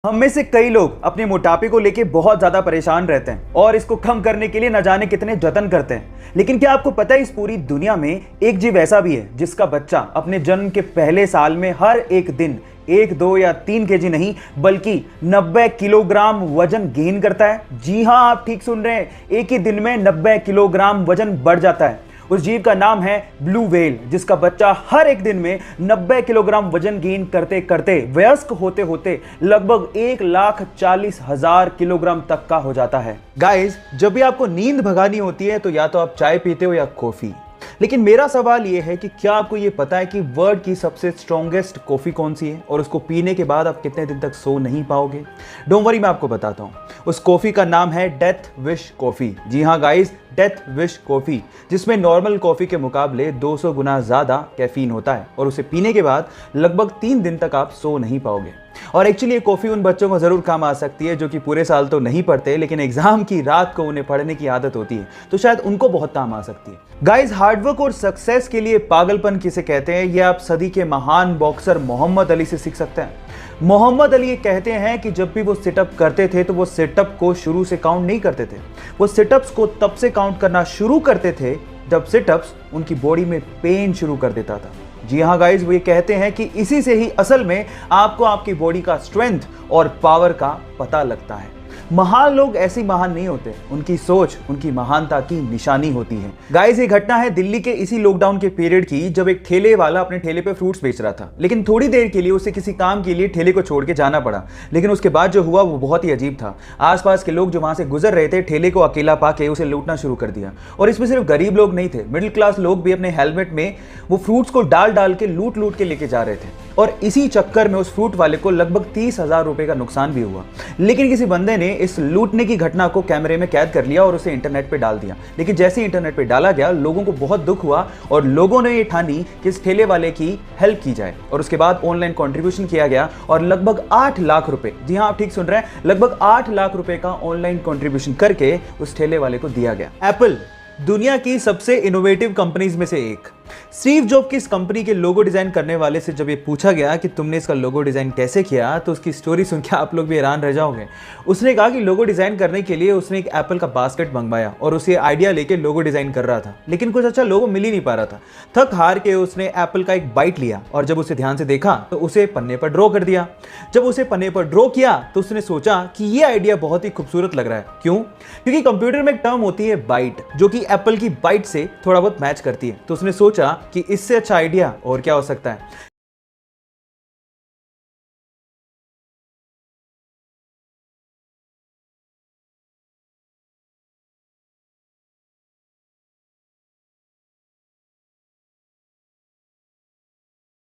हम में से कई लोग अपने मोटापे को लेके बहुत ज्यादा परेशान रहते हैं और इसको कम करने के लिए न जाने कितने जतन करते हैं। लेकिन क्या आपको पता है इस पूरी दुनिया में एक जीव ऐसा भी है जिसका बच्चा अपने जन्म के पहले साल में हर एक दिन 1, 2 या 3 केजी नहीं बल्कि 90 किलोग्राम वजन गेन करता है। जी हाँ, आप ठीक सुन रहे हैं, एक ही दिन में 90 किलोग्राम वजन बढ़ जाता है। उस जीव का नाम है ब्लू व्हेल, जिसका बच्चा हर एक दिन में 90 किलोग्राम वजन गेन करते करते वयस्क होते होते लगभग 1,40,000 किलोग्राम तक का हो जाता है। गाइस, जब भी आपको नींद भगानी होती है तो या तो आप चाय पीते हो या कॉफी। लेकिन मेरा सवाल यह है कि क्या आपको यह पता है कि वर्ल्ड की सबसे स्ट्रॉन्गेस्ट कॉफी कौन सी है और उसको पीने के बाद आप कितने दिन तक सो नहीं पाओगे? डोंट वरी, मैं आपको बताता हूं। उस कॉफी का नाम है डेथ विश कॉफी। जी हां गाइस, डेथ विश कॉफी, जिसमें नॉर्मल कॉफी के मुकाबले 200 गुना ज्यादा कैफीन होता है और उसे पीने के बाद लगभग 3 दिन तक आप सो नहीं पाओगे। और एक्चुअली ये कॉफी उन बच्चों को जरूर काम आ सकती है जो कि पूरे साल तो नहीं पढ़ते, लेकिन एग्जाम की रात को उन्हें पढ़ने की आदत होती है, तो शायद उनको बहुत काम आ सकती है। गाइस, हार्डवर्क और सक्सेस के लिए पागलपन किसे कहते हैं, ये आप सदी के महान बॉक्सर मोहम्मद अली से सीख सकते हैं। मोहम्मद अली ये कहते हैं कि जब भी वो सिटअप करते थे तो वो सिटअप को शुरू से काउंट नहीं करते थे, वो सिटअप्स को तब से काउंट करना शुरू करते थे जब सिटअप्स उनकी बॉडी में पेन शुरू कर देता था। जी हाँ गाइस, वो ये कहते हैं कि इसी से ही असल में आपको आपकी बॉडी का स्ट्रेंथ और पावर का पता लगता है। महान लोग ऐसे महान नहीं होते, उनकी सोच उनकी महानता की निशानी होती है। गाइस, ये घटना है दिल्ली के इसी लॉकडाउन के पीरियड की, जब एक ठेले वाला अपने ठेले पे फ्रूट्स बेच रहा था, लेकिन थोड़ी देर के लिए उसे किसी काम के लिए ठेले को छोड़ के जाना पड़ा। लेकिन उसके बाद जो हुआ वो बहुत ही अजीब था। आसपास के लोग जो वहां से गुजर रहे थे ठेले को अकेला पाके उसे लूटना शुरू कर दिया। और इसमें सिर्फ गरीब लोग नहीं थे, मिडिल क्लास लोग भी अपने हेलमेट में वो फ्रूट्स को डाल डाल के लूट लूट के लेके जा रहे थे। और इसी चक्कर में उस फ्रूट वाले को लगभग 30,000 रुपए का नुकसान भी हुआ। लेकिन किसी बंदे ने इस लूटने की घटना को कैमरे में कैद कर लिया और उसे इंटरनेट पे डाल दिया। लेकिन जैसे ही इंटरनेट पे डाला गया, लोगों को बहुत दुख हुआ और लोगों ने ये ठानी कि इस ठेले वाले की हेल्प की जाए। और उसके बाद ऑनलाइन कंट्रीब्यूशन किया गया और लगभग 8 लाख रुपए, जी हाँ आप ठीक सुन रहे हैं, लगभग 8 लाख रुपए का ऑनलाइन कंट्रीब्यूशन करके उस ठेले वाले को दिया गया। एप्पल दुनिया की सबसे इनोवेटिव कंपनीज में से एक। स्टीव जॉब की इस कंपनी के लोगो डिजाइन करने वाले से जब ये पूछा गया कि तुमने इसका लोगो डिजाइन कैसे किया, तो उसकी स्टोरी सुन के आप लोग भी हैरान रह जाओगे। उसने कहा कि लोगो डिजाइन करने के लिए उसने एक एप्पल का बास्केट मंगवाया और उसे आइडिया लेके लोगो डिजाइन कर रहा था, लेकिन कुछ अच्छा लोगो मिल ही नहीं पा रहा था। थक हार के उसने एप्पल का एक बाइट लिया और जब उसे ध्यान से देखा तो उसे पन्ने पर ड्रॉ कर दिया। जब उसे पन्ने पर ड्रॉ किया तो उसने सोचा कि ये आइडिया बहुत ही खूबसूरत लग रहा है। क्यों? क्योंकि कंप्यूटर में एक टर्म होती है बाइट, जो कि एप्पल की बाइट से थोड़ा बहुत मैच करती है। तो उसने सोचा कि इससे अच्छा आइडिया और क्या हो सकता है।